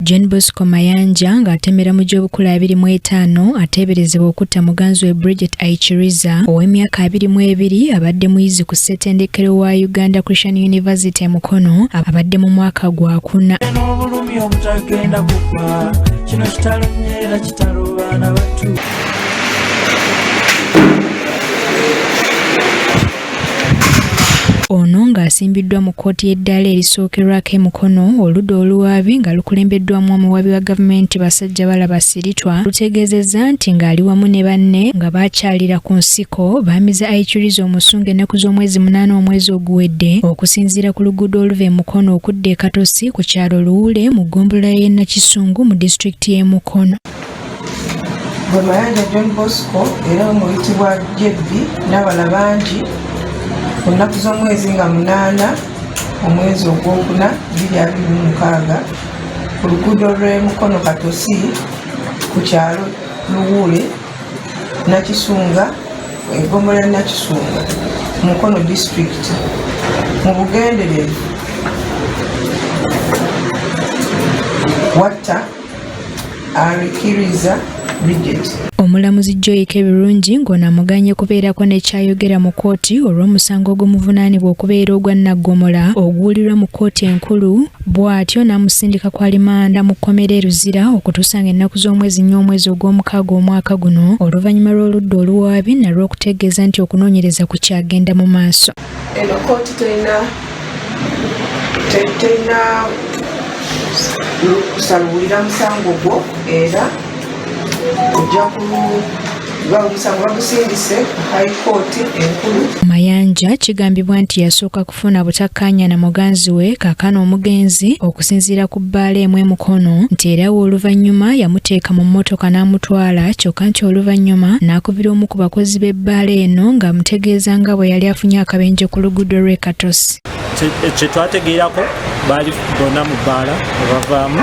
John Bosco Mayanja ng'atemera mu gy'obukulu 25 ateeberezebwa okutta muganzi we Bridget Aichiriza ow'emyaka 22 abadde muyizi ku ssettendekero wa Uganda Christian University Mukono abadde mu mwaka gwa 4. N'obulumi obutagenda kufa kino kitalonyera kitalo baana battu. Ono ng'asimbiddwa mu kkooti y'eddaala erisookerwako Mukono oludda oluwaabi nga lukulembeddwamu omuwabi wa gavumenti Basajjabala Basiritwa lutegeezezza nti ng'ali wamu ne banne nga baakyalira ku nsiko baamiza Aichiriza omusungu ennaku z'omwezi 8 omwezi oguwedde okusinziira ku luguudo oluva e Mukono okudda e Katosi ku kyalo Luwule mu ggombolola y'e Nakisungu mu disitulikiti y'e Mukono. Gwe Mayanja John Bosco era omuyitibwa Jebbi n'abalala bangi ku nnaku z'omwezi nga 8 omwezi ogwokuna 2026 ku luguudo lw'e Mukono Katosi ku kyalo Luwule Nakisunga eggombolola ya Nakisunga Mukono district mu bugenderevu watta Aichiriza Bridget. Omulamuzi Joy Kebirungi ng'onamuganye kubeerako n'ekyayogera mu kkooti olw'omusango ogumuvunaanibwa okubeera ogwa Naggomola oguwulirwa mu kkooti enkulu bw'atyo n'amusindika ku alimanda mu kkomera e Luzira okutuusa ng'ennaku z'omwezi 4 omwezi ogw'omukaaga omwaka guno oluvannyuma lw'oludda oluwaabi nalwo okutegeeza nti okunoonyereza ku kyagenda mu maaso. Eno kkooti terina kusaluulira musango gwo era kujja omusango bagusindise ku High Court enkulu. Mayanja kigambibwa nti yasooka kufuna butakkaanya na muganzi we kaakano omugenzi okusinziira ku bbaala emu e Mukono nti era oluvannyuma yamuteeka mu mmotoka n'amutwala kyokka nti oluvannyuma n'akubira omu ku bakozi b'ebbaala eno ng'amutegeeza nga bwe yali afunye akabenje ku luguudo lw'e Katosi. Kye twategeerako baali bonna mu bbaala ne bavaamu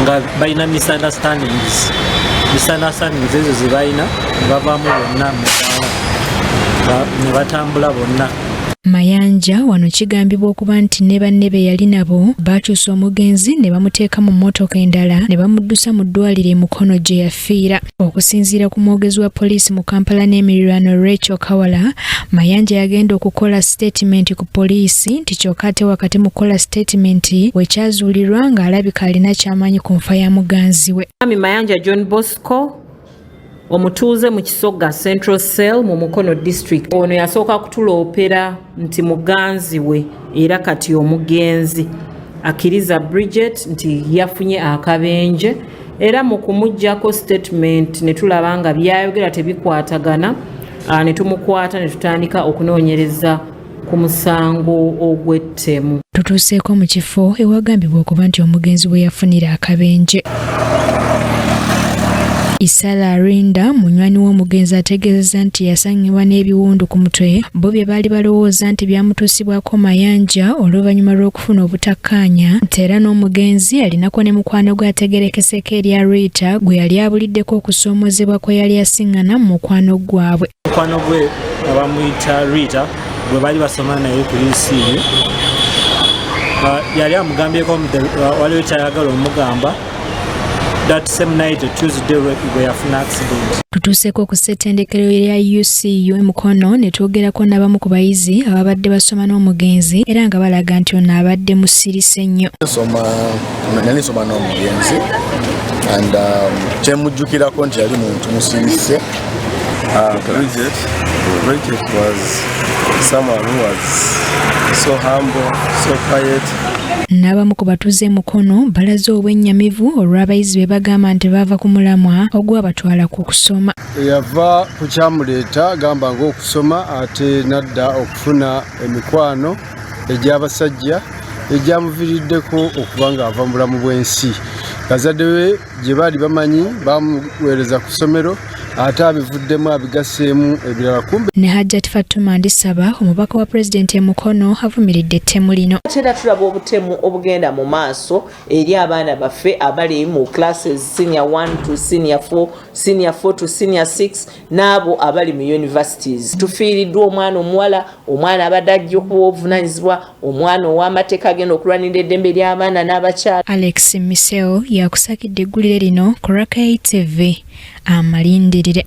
nga balina misunderstandings ezo ze balina ne bavaamu bonna mu bbaala ne batambula bonna. Mayanja wano kigambibwa okuba nti ne banne be yali nabo baakyusa omugenzi ne bamuteeka mu mmotoka endala ne bamuddusa mu ddwaliro e Mukono gye yafiira. Okusinziira ku mwogezi wa poliisi mu Kampala n'emirirwano Rachel Kawala, Mayanja yagenda okukola statement ku poliisi nti kyokka ate wakati mu kukola statement wekyazuulirwa ng'alabika alina ky'amanyi ku nfa ya muganzi we. Mayanja John Bosco omutuuze mu Kisoga Central Cell mu Mukono District. Ono yasooka kutuloopera nti muganzi we era kati omugenzi Aichiriza Bridget nti yafunye akabenje era mu kumuggyako statement ne tulaba nga byayogera tebikwatagana ne tumukwata ne tutandika okunoonyereza ku musango ogw'ettemu. Tutuuseeko mu kifo ewagambibwa okuba nti omugenzi we yafunira akabenje. Isala Arinda munywani w'omugenzi ategeezezza nti yasangibwa n'ebiwundu ku mutwe bo bye baali balowooza nti byamutuusibwako Mayanja oluvannyuma lw'okufuna obutakkaanya nti era n'omugenzi alinako ne mukwano gwe ategerekeseko erya Rita gwe yali abuliddeko okusoomoozebwa kwe yali asiŋŋana mu mukwano gwabwe. Mukwano gwe abamuyita Rita gwe baali basoma naye ku UCU yali amugambyeko waliwo kyayagala omugamba. That same night, Tuesday, we have an accident. Tutuuseeko ku ssettendekero erya UCU e Mukono ne twogerako n'abamu ku bayizi ababadde basoma n'omugenzi era nga balaga nti ono abadde musirise nnyo. Nali nsoma n'omugenzi and kyemujjukirako nti yali muntu musirise. Bridget was someone who was so humble, so quiet. N'abamu ku batuuze e Mukono balaze obwennyamivu olw'abayizi be bagamba nti baava ku mulamwa ogwabatwala ku kusoma. Yava ku kyamuleeta gamba ng'okusoma ate nadda okufuna emikwano egy'abasajja egyamuviiriddeko okuba ng'ava mu bulamu bw'ensi. Bazadde be gye baali bamanyi bamuweereza ku ssomero ate abivuddemu abigaseemu ebirala kumbe. Ne Hajjat Fatuma Ndisaba omubaka wa pulezidenti e Mukono avumiridde ettemu lino. Era tulaba obutemu obugenda mu maaso eri abaana baffe abali mu classes senior 1 to senior 4, senior 4 to senior 6 n'abo abali mu universities. Tufiiriddwa omwana omuwala, omwana abadde ajja okuba obuvunanyizibwa, omwana ow'amateeka agenda okulwanirira eddembe ly'abaana n'abakyala. Alex Miseo yakusakidde eggulire lino ku Rakai TV. Amalindirire.